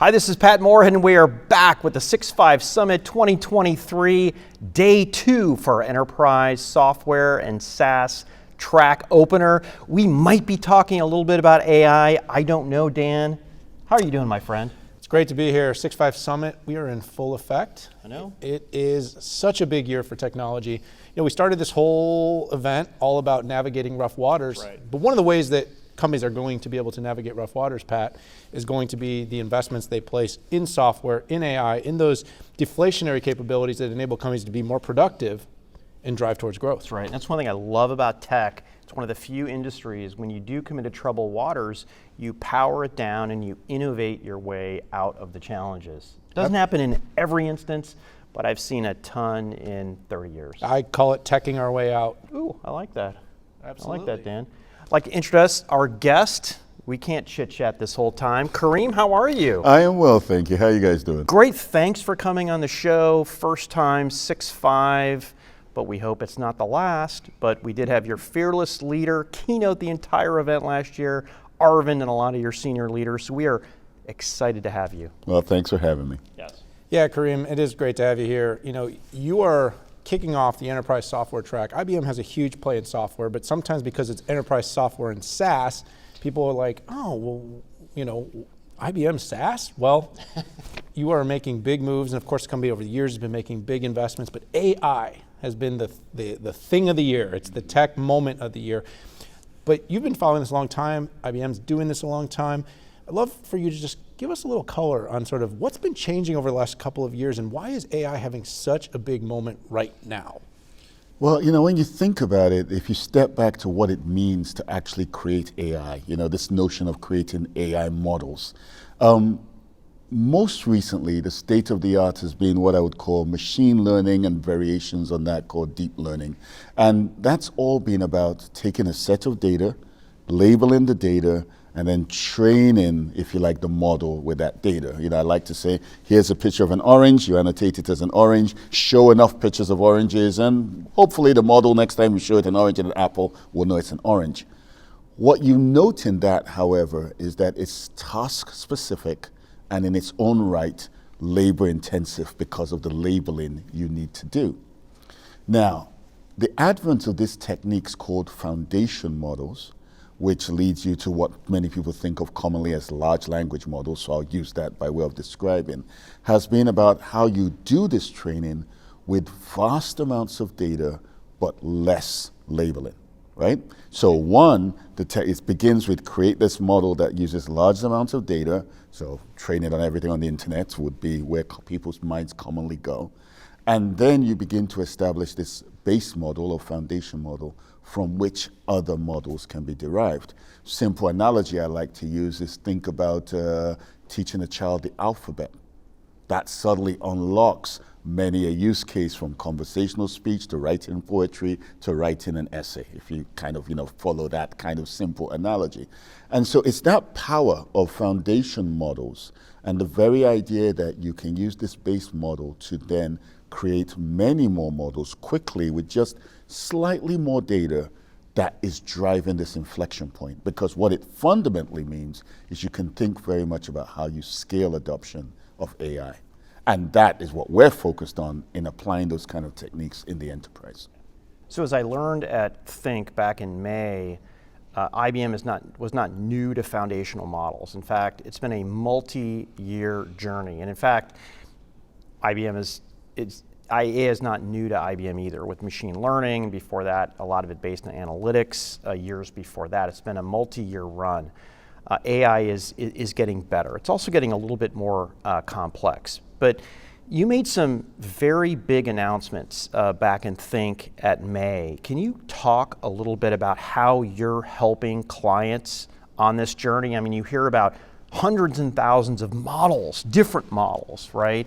Hi, this is Pat Moorhead, and we are back with the 6.5 Summit 2023, Day 2 for our Enterprise Software and SaaS track opener. We might be talking a little bit about AI. I don't know, Dan. How are you doing, my friend? It's great to be here. 6.5 Summit, we are in full effect. I know. It is such a big year for technology. You know, we started this whole event all about navigating rough waters. Right. But one of the ways that companies are going to be able to navigate rough waters, Pat, is going to be the investments they place in software, in AI, in those deflationary capabilities that enable companies to be more productive and drive towards growth. That's right. That's one thing I love about tech. It's one of the few industries, when you do come into troubled waters, you power it down and you innovate your way out of the challenges. Doesn't happen in every instance, but I've seen a ton in 30 years. I call it teching our way out. Ooh, I like that. Absolutely. I like that, Dan. I'd like to introduce our guest. We can't chit-chat this whole time. Kareem, how are you? I am well, thank you. How are you guys doing? Great, thanks for coming on the show. First time, 6.5, but we hope it's not the last. But we did have your fearless leader keynote the entire event last year, Arvind, and a lot of your senior leaders. So we are excited to have you. Well, thanks for having me. Yes. Yeah, Kareem, it is great to have you here. You know, you are kicking off the enterprise software track. IBM has a huge play in software, but sometimes because it's enterprise software and SaaS, people are like, oh, well, you know, IBM SaaS? Well, you are making big moves, and of course the company over the years has been making big investments, but AI has been the thing of the year. It's the tech moment of the year. But you've been following this a long time. IBM's doing this a long time. I'd love for you to just give us a little color on sort of what's been changing over the last couple of years and why is AI having such a big moment right now? Well, you know, when you think about it, if you step back to what it means to actually create AI, you know, this notion of creating AI models. Most recently, the state of the art has been what I would call machine learning and variations on that called deep learning. And that's all been about taking a set of data, labeling the data, and then training, if you like, the model with that data. You know, I like to say, here's a picture of an orange, you annotate it as an orange, show enough pictures of oranges, and hopefully the model, next time you show it an orange and an apple, will know it's an orange. What you note in that, however, is that it's task-specific and in its own right, labor-intensive because of the labeling you need to do. Now, the advent of these techniques called foundation models, which leads you to what many people think of commonly as large language models, so I'll use that by way of describing, has been about how you do this training with vast amounts of data, but less labeling, right? So one, it begins with create this model that uses large amounts of data, so training on everything on the internet would be where people's minds commonly go. And then you begin to establish this base model or foundation model from which other models can be derived. Simple analogy I like to use is think about teaching a child the alphabet. That suddenly unlocks many a use case from conversational speech to writing poetry to writing an essay, if you kind of, you know, follow that kind of simple analogy. And so it's that power of foundation models and the very idea that you can use this base model to then create many more models quickly with just slightly more data that is driving this inflection point. Because what it fundamentally means is you can think very much about how you scale adoption of AI. And that is what we're focused on in applying those kind of techniques in the enterprise. So as I learned at Think back in May, IBM was not new to foundational models. In fact, it's been a multi-year journey. And in fact, IA is not new to IBM either, with machine learning. Before that, a lot of it based on analytics. Years before that, it's been a multi-year run. AI is getting better. It's also getting a little bit more complex. But you made some very big announcements back in Think at May. Can you talk a little bit about how you're helping clients on this journey? I mean, you hear about hundreds and thousands of models, different models, right?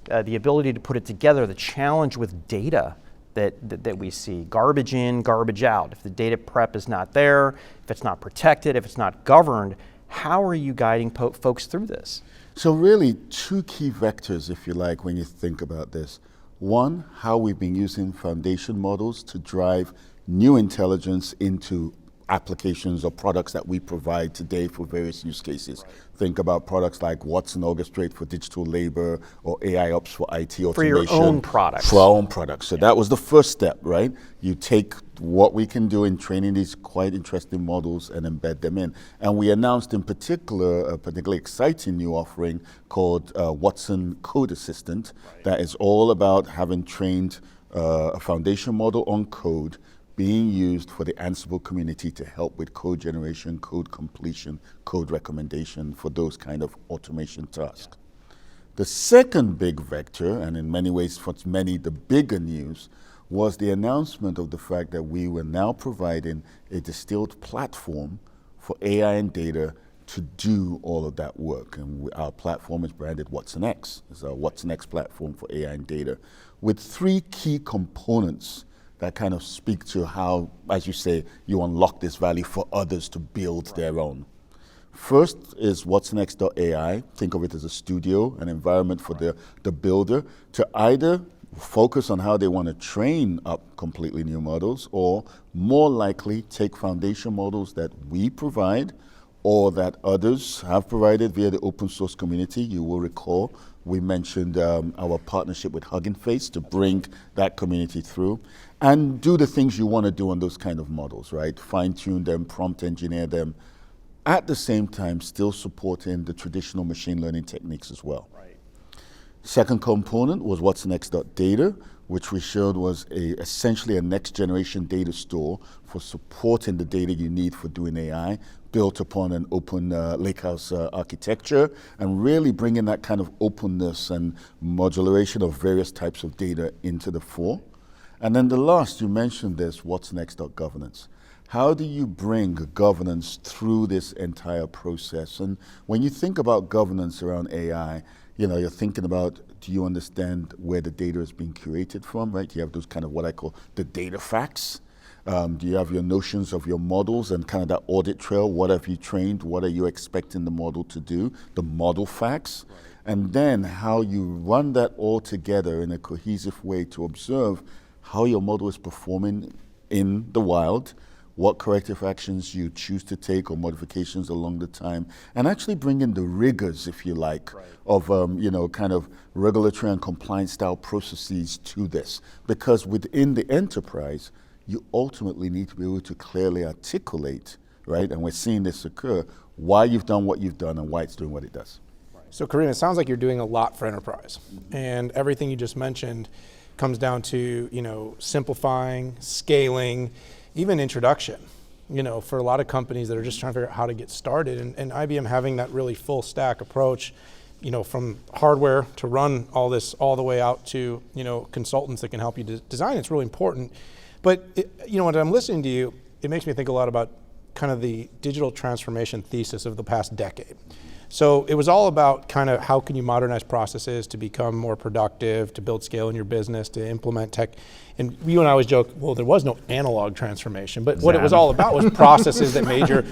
The ability to put it together, the challenge with data that we see, garbage in, garbage out. If the data prep is not there, if it's not protected, if it's not governed, how are you guiding folks through this? So really two key vectors, if you like, when you think about this. One, how we've been using foundation models to drive new intelligence into applications or products that we provide today for various use cases. Think about products like Watson Orchestrate for digital labor or AI Ops for IT automation. For your own products. For our own products. So that was the first step, right? You take what we can do in training these quite interesting models and embed them in. And we announced in particular a particularly exciting new offering called Watson Code Assistant that is all about having trained a foundation model on code being used for the Ansible community to help with code generation, code completion, code recommendation for those kind of automation tasks. The second big vector, and in many ways for many the bigger news, was the announcement of the fact that we were now providing a distilled platform for AI and data to do all of that work. And our platform is branded watsonx. It's our watsonx platform for AI and data with three key components that kind of speak to how, as you say, you unlock this value for others to build their own. First is watsonx.ai. Think of it as a studio, an environment for the builder to either focus on how they want to train up completely new models, or more likely take foundation models that we provide or that others have provided via the open source community. You will recall we mentioned our partnership with Hugging Face to bring that community through and do the things you want to do on those kind of models, right? Fine tune them, prompt engineer them, at the same time still supporting the traditional machine learning techniques as well. Right. Second component was watsonx.data, which we showed was essentially a next generation data store for supporting the data you need for doing AI, built upon an open lakehouse architecture, and really bringing that kind of openness and modularization of various types of data into the fore. And then the last, you mentioned this, watsonx.governance. How do you bring governance through this entire process? And when you think about governance around AI, you're thinking about, do you understand where the data is being curated from, right? You have those kind of what I call the data facts. Do you have your notions of your models and kind of that audit trail? What have you trained? What are you expecting the model to do? The model facts. Right. And then how you run that all together in a cohesive way to observe how your model is performing in the wild, what corrective actions you choose to take or modifications along the time, and actually bring in the rigors, if you like, right, of kind of regulatory and compliance style processes to this. Because within the enterprise, you ultimately need to be able to clearly articulate, right, and we're seeing this occur, why you've done what you've done and why it's doing what it does. So Kareem, it sounds like you're doing a lot for enterprise. Mm-hmm. And everything you just mentioned comes down to, simplifying, scaling, even introduction, for a lot of companies that are just trying to figure out how to get started. And IBM having that really full stack approach, from hardware to run all this all the way out to, consultants that can help you design, it's really important. But, when I'm listening to you, it makes me think a lot about kind of the digital transformation thesis of the past decade. So it was all about kind of how can you modernize processes to become more productive, to build scale in your business, to implement tech. And you and I always joke, well, there was no analog transformation, but what it was all about was processes that made your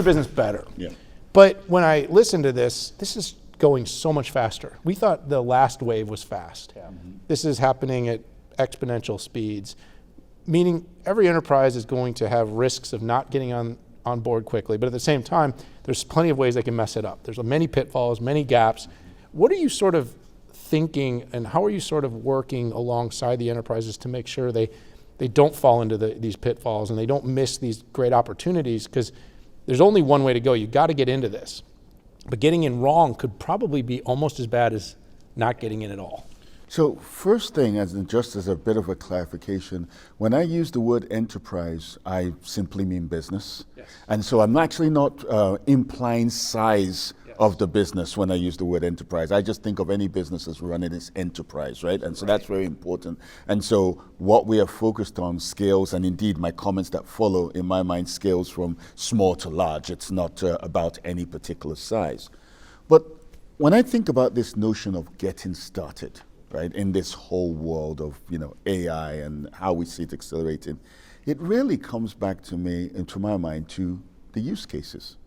business better. Yeah. But when I listen to this is going so much faster. We thought the last wave was fast. Yeah. Mm-hmm. This is happening at exponential speeds, meaning every enterprise is going to have risks of not getting on board quickly, but at the same time, there's plenty of ways they can mess it up. There's many pitfalls, many gaps. What are you sort of thinking, and how are you sort of working alongside the enterprises to make sure they don't fall into these pitfalls and they don't miss these great opportunities? Because there's only one way to go. You got to get into this. But getting in wrong could probably be almost as bad as not getting in at all. So first thing, just as a bit of a clarification, when I use the word enterprise, I simply mean business. Yes. And so I'm actually not implying size of the business when I use the word enterprise. I just think of any business as running its enterprise, right? And so that's very important. And so what we are focused on scales, and indeed my comments that follow, in my mind, scales from small to large. It's not about any particular size. But when I think about this notion of getting started, right, in this whole world of AI and how we see it accelerating, it really comes back to me, into my mind, to the use cases,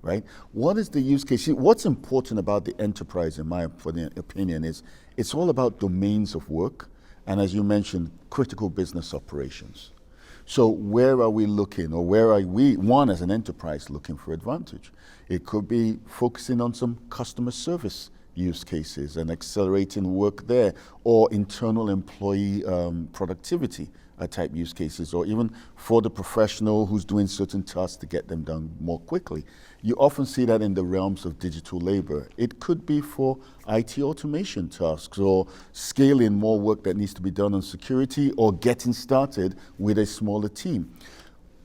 right? What is the use case? See, what's important about the enterprise, in my opinion, is it's all about domains of work, and as you mentioned, critical business operations. So where are we looking, or where are we, one as an enterprise, looking for advantage? It could be focusing on some customer service use cases and accelerating work there, or internal employee productivity type use cases, or even for the professional who's doing certain tasks to get them done more quickly. You often see that in the realms of digital labor. It could be for IT automation tasks, or scaling more work that needs to be done on security, or getting started with a smaller team.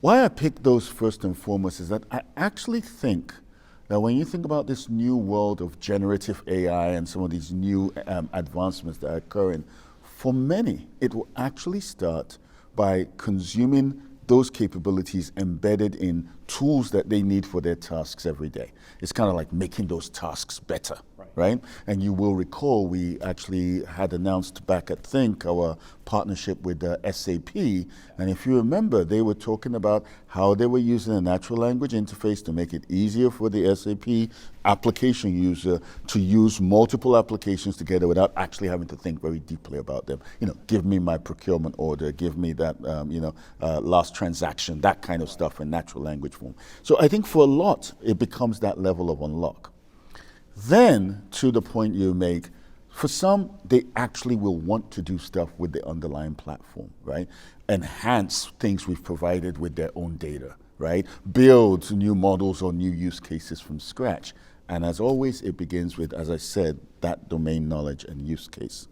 Why I pick those first and foremost is that I actually think that when you think about this new world of generative AI and some of these new advancements that are occurring, for many, it will actually start by consuming those capabilities embedded in tools that they need for their tasks every day. It's kind of like making those tasks better, right? And you will recall we actually had announced back at Think our partnership with SAP. And if you remember, they were talking about how they were using a natural language interface to make it easier for the SAP application user to use multiple applications together without actually having to think very deeply about them. You know, give me my procurement order, give me that, last transaction, that kind of stuff in natural language form. So I think for a lot, it becomes that level of unlock. Then, to the point you make, for some, they actually will want to do stuff with the underlying platform, right? Enhance things we've provided with their own data, right? Build new models or new use cases from scratch. And as always, it begins with, as I said, that domain knowledge and use case.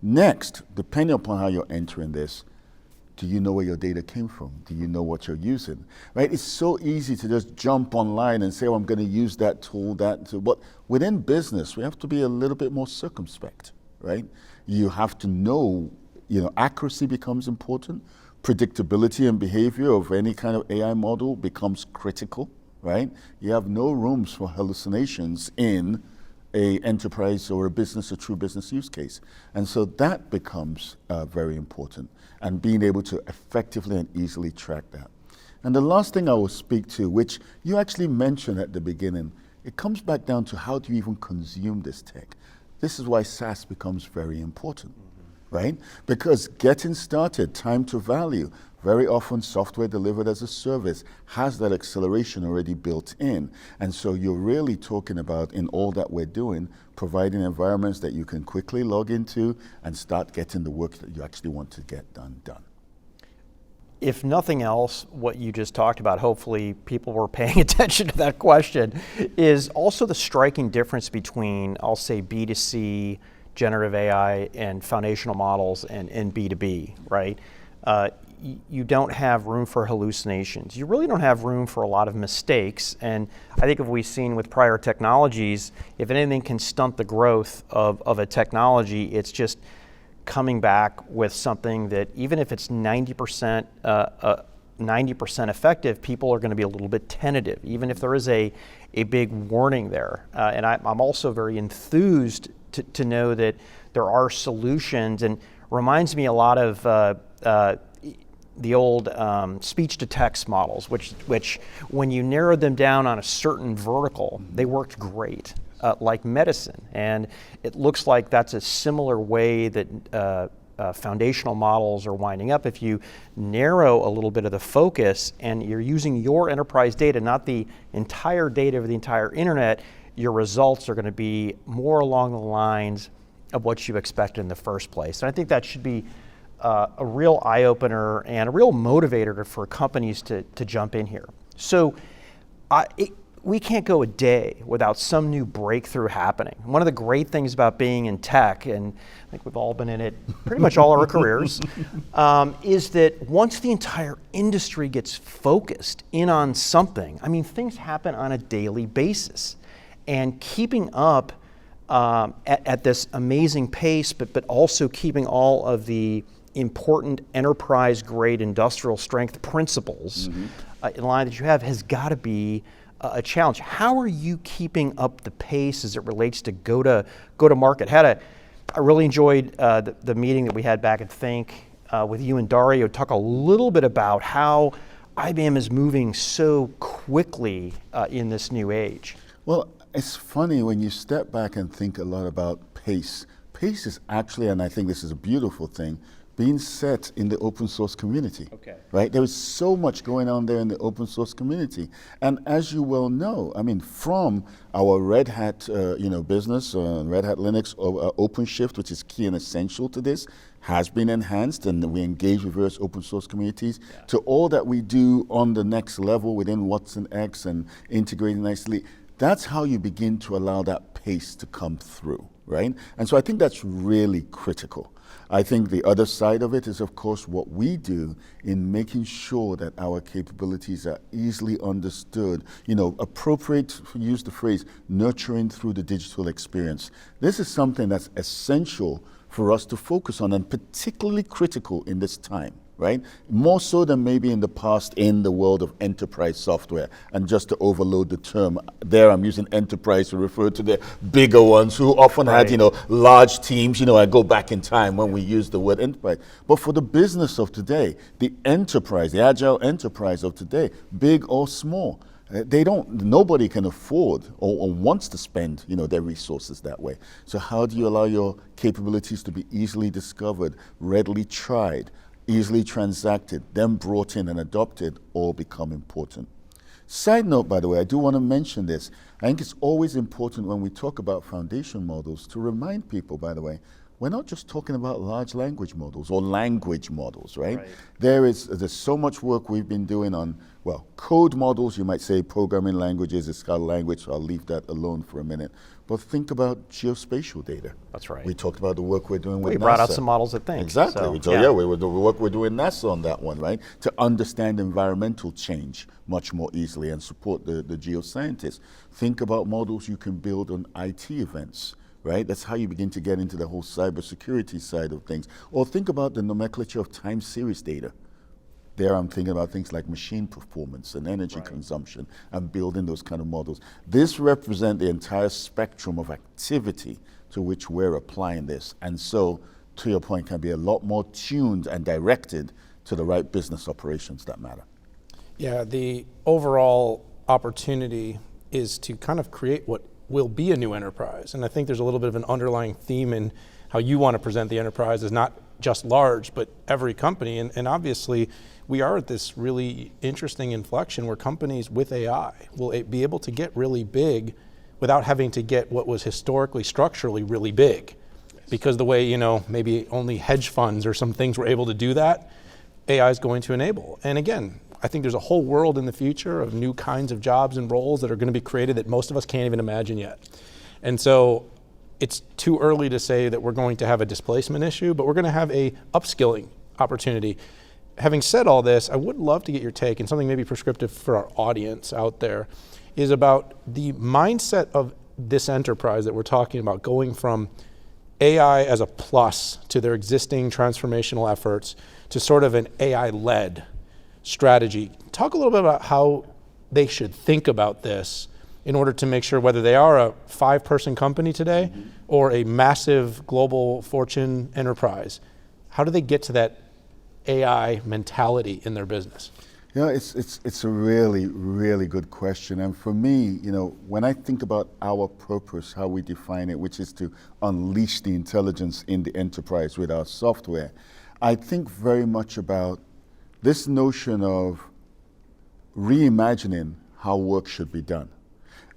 Next, depending upon how you're entering this, do you know where your data came from? Do you know what you're using? Right? It's so easy to just jump online and say, oh, I'm going to use that tool, but within business, we have to be a little bit more circumspect, right? You have to know, accuracy becomes important. Predictability and behavior of any kind of AI model becomes critical, right? You have no rooms for hallucinations in a enterprise or a true business use case. And so that becomes very important, and being able to effectively and easily track that. And the last thing I will speak to, which you actually mentioned at the beginning, it comes back down to how do you even consume this tech? This is why SaaS becomes very important, right? Because getting started, time to value, very often software delivered as a service has that acceleration already built in. And so you're really talking about, in all that we're doing, providing environments that you can quickly log into and start getting the work that you actually want to get done. If nothing else, what you just talked about, hopefully people were paying attention to that question, is also the striking difference between, I'll say, B2C, generative AI, and foundational models, and B2B, right? You don't have room for hallucinations. You really don't have room for a lot of mistakes. And I think if we've seen with prior technologies, if anything can stunt the growth of a technology, it's just coming back with something that, even if it's 90% effective, people are going to be a little bit tentative, even if there is a big warning there. And I'm also very enthused to know that there are solutions, and reminds me a lot of the old speech-to-text models, which when you narrowed them down on a certain vertical, they worked great, like medicine. And it looks like that's a similar way that foundational models are winding up. If you narrow a little bit of the focus and you're using your enterprise data, not the entire data of the entire internet, your results are going to be more along the lines of what you expected in the first place. And I think that should be a real eye-opener and a real motivator for companies to jump in here. So we can't go a day without some new breakthrough happening. One of the great things about being in tech, and I think we've all been in it pretty much all our careers, is that once the entire industry gets focused in on something, I mean, things happen on a daily basis. And keeping up at this amazing pace, but also keeping all of the important enterprise-grade industrial strength principles in line that you have has got to be a challenge. How are you keeping up the pace as it relates to go to market? I really enjoyed the meeting that we had back at Think with you and Dario. Talk a little bit about how IBM is moving so quickly in this new age. Well, it's funny when you step back and think a lot about pace. Pace is actually, and I think this is a beautiful thing, being set in the open source community. Okay. Right? There is so much going on there in the open source community. And as you well know, I mean, from our Red Hat business, Red Hat Linux OpenShift, which is key and essential to this, has been enhanced, and we engage with various open source communities, to all that we do on the next level within watsonx and integrating nicely. That's how you begin to allow that pace to come through, right? And so I think that's really critical. I think the other side of it is, of course, what we do in making sure that our capabilities are easily understood, appropriate, use the phrase, nurturing through the digital experience. This is something that's essential for us to focus on, and particularly critical in this time, right? More so than maybe in the past in the world of enterprise software. And just to overload the term, there I'm using enterprise to refer to the bigger ones who often had, large teams. I go back in time when we use the word enterprise. But for the business of today, the enterprise, the agile enterprise of today, big or small, nobody can afford or wants to spend, their resources that way. So how do you allow your capabilities to be easily discovered, readily tried, easily transacted, then brought in and adopted, all become important. Side note, by the way, I do want to mention this. I think it's always important when we talk about foundation models to remind people, by the way, we're not just talking about large language models or language models, right? There's so much work we've been doing on, code models, you might say programming languages, is Scala language, so I'll leave that alone for a minute. But think about geospatial data. That's right. We talked about the work we're doing with NASA. We brought out some models at Think. Exactly. So, we were the work we're doing NASA on that one, right? To understand environmental change much more easily and support the geoscientists. Think about models you can build on IT events. Right? That's how you begin to get into the whole cybersecurity side of things. Or think about the nomenclature of time series data. There I'm thinking about things like machine performance and energy consumption and building those kind of models. This represents the entire spectrum of activity to which we're applying this. And so, to your point, can be a lot more tuned and directed to the right business operations that matter. Yeah, the overall opportunity is to kind of create what will be a new enterprise. And I think there's a little bit of an underlying theme in how you want to present the enterprise as not just large, but every company. And obviously, we are at this really interesting inflection where companies with AI will be able to get really big without having to get what was historically structurally really big. Because the way, maybe only hedge funds or some things were able to do that, AI is going to enable. And again, I think there's a whole world in the future of new kinds of jobs and roles that are going to be created that most of us can't even imagine yet. And so it's too early to say that we're going to have a displacement issue, but we're going to have a upskilling opportunity. Having said all this, I would love to get your take, and something maybe prescriptive for our audience out there, is about the mindset of this enterprise that we're talking about, going from AI as a plus to their existing transformational efforts to sort of an AI-led strategy. Talk a little bit about how they should think about this in order to make sure whether they are a 5-person company today or a massive global Fortune enterprise, how do they get to that AI mentality in their business? It's a really, really good question. And for me, when I think about our purpose, how we define it, which is to unleash the intelligence in the enterprise with our software, I think very much about this notion of reimagining how work should be done.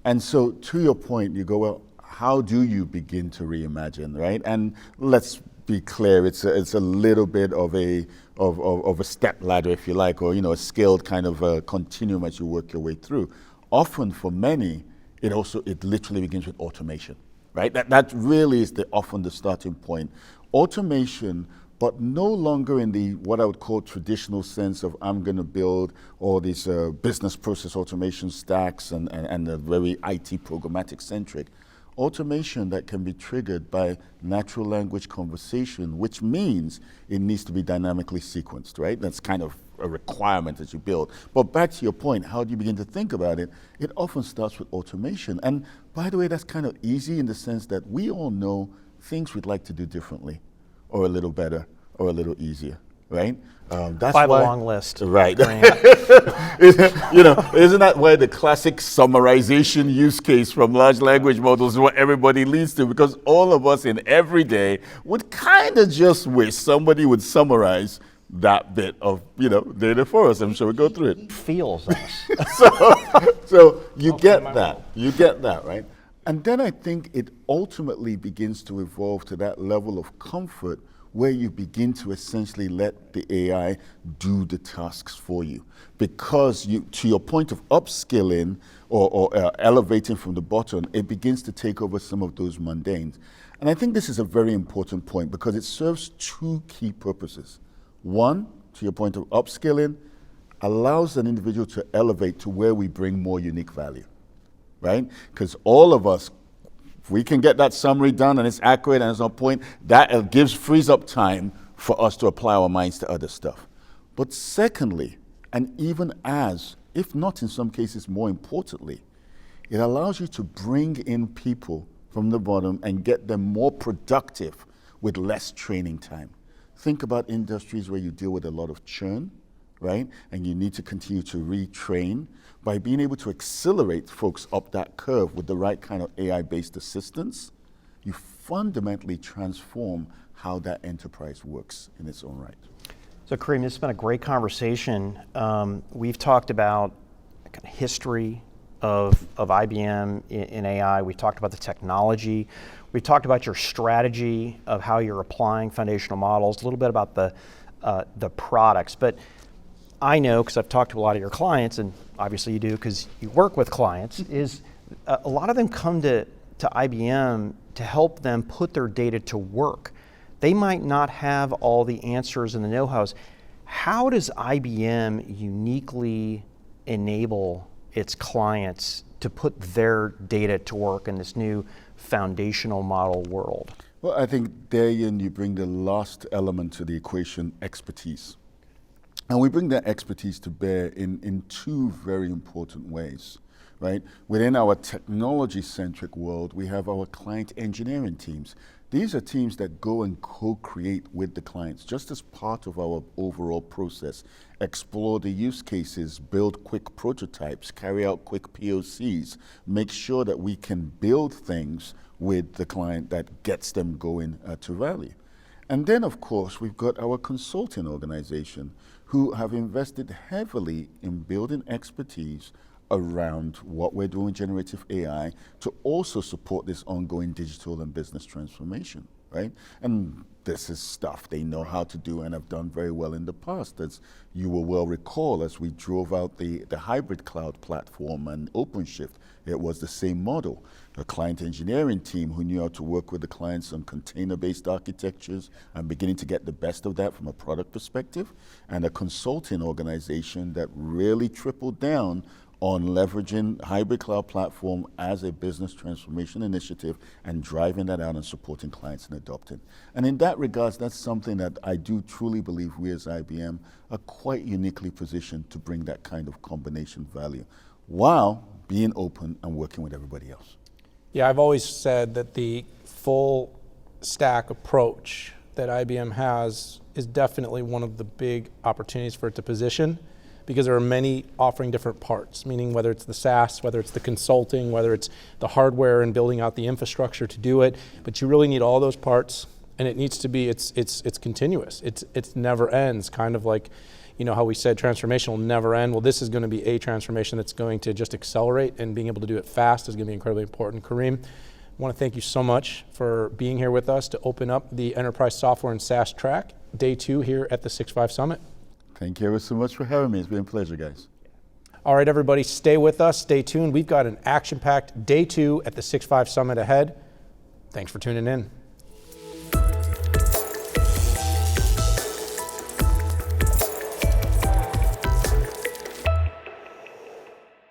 And so to your point, you go, well, how do you begin to reimagine, right? And let's be clear, it's a little bit of a step ladder, if you like, or a scaled kind of a continuum as you work your way through. Often for many, it literally begins with automation, right? That really is often the starting point. Automation, but no longer in the what I would call traditional sense of I'm going to build all these business process automation stacks and a very IT programmatic centric. Automation that can be triggered by natural language conversation, which means it needs to be dynamically sequenced, right? That's kind of a requirement as you build. But back to your point, how do you begin to think about it? It often starts with automation. And by the way, that's kind of easy in the sense that we all know things we'd like to do differently, or a little better, or a little easier. right? That's By the why, long list. right? Kareem. You know, isn't that why the classic summarization use case from large language models is what everybody leads to? Because all of us in every day would kind of just wish somebody would summarize that bit of, you know, data for us. I'm sure we go through it. Feels us. So you get that, right? And then I think it ultimately begins to evolve to that level of comfort where you begin to essentially let the AI do the tasks for you. Because you, to your point of upskilling or elevating from the bottom, it begins to take over some of those mundanes. And I think this is a very important point because it serves two key purposes. One, to your point of upskilling, allows an individual to elevate to where we bring more unique value, right? Because all of us, if we can get that summary done and it's accurate and it's on point, that frees up time for us to apply our minds to other stuff. But secondly, and even as, if not in some cases more importantly, it allows you to bring in people from the bottom and get them more productive with less training time. Think about industries where you deal with a lot of churn, right? And you need to continue to retrain. By being able to accelerate folks up that curve with the right kind of AI-based assistance, you fundamentally transform how that enterprise works in its own right. So Kareem, this has been a great conversation. We've talked about kind of history of IBM in AI. We talked about the technology. We talked about your strategy of how you're applying foundational models, a little bit about the products. But I know, because I've talked to a lot of your clients, and obviously you do because you work with clients, is a lot of them come to IBM to help them put their data to work. They might not have all the answers and the know-hows. How does IBM uniquely enable its clients to put their data to work in this new foundational model world? Well, I think therein you bring the last element to the equation, expertise. And we bring that expertise to bear in two very important ways, right? Within our technology-centric world, we have our client engineering teams. These are teams that go and co-create with the clients, just as part of our overall process. Explore the use cases, build quick prototypes, carry out quick POCs, make sure that we can build things with the client that gets them going to value. And then, of course, we've got our consulting organization who have invested heavily in building expertise around what we're doing with generative AI to also support this ongoing digital and business transformation, right? And this is stuff they know how to do and have done very well in the past. As you will well recall, as we drove out the hybrid cloud platform and OpenShift, it was the same model. A client engineering team who knew how to work with the clients on container-based architectures and beginning to get the best of that from a product perspective, and a consulting organization that really tripled down on leveraging hybrid cloud platform as a business transformation initiative and driving that out and supporting clients and adopting. And in that regards, that's something that I do truly believe we as IBM are quite uniquely positioned to bring that kind of combination value while being open and working with everybody else. Yeah, I've always said that the full stack approach that IBM has is definitely one of the big opportunities for it to position, because there are many offering different parts, meaning whether it's the SaaS, whether it's the consulting, whether it's the hardware and building out the infrastructure to do it, but you really need all those parts, and it needs to be, it's continuous. It's never ends, kind of like, you know, how we said transformation will never end. Well, this is going to be a transformation that's going to just accelerate, and being able to do it fast is going to be incredibly important. Kareem, I want to thank you so much for being here with us to open up the Enterprise Software and SaaS track, day 2 here at the 6.5 Summit. Thank you ever so much for having me. It's been a pleasure, guys. All right, everybody, stay with us, stay tuned. We've got an action-packed day 2 at the 6.5 Summit ahead. Thanks for tuning in.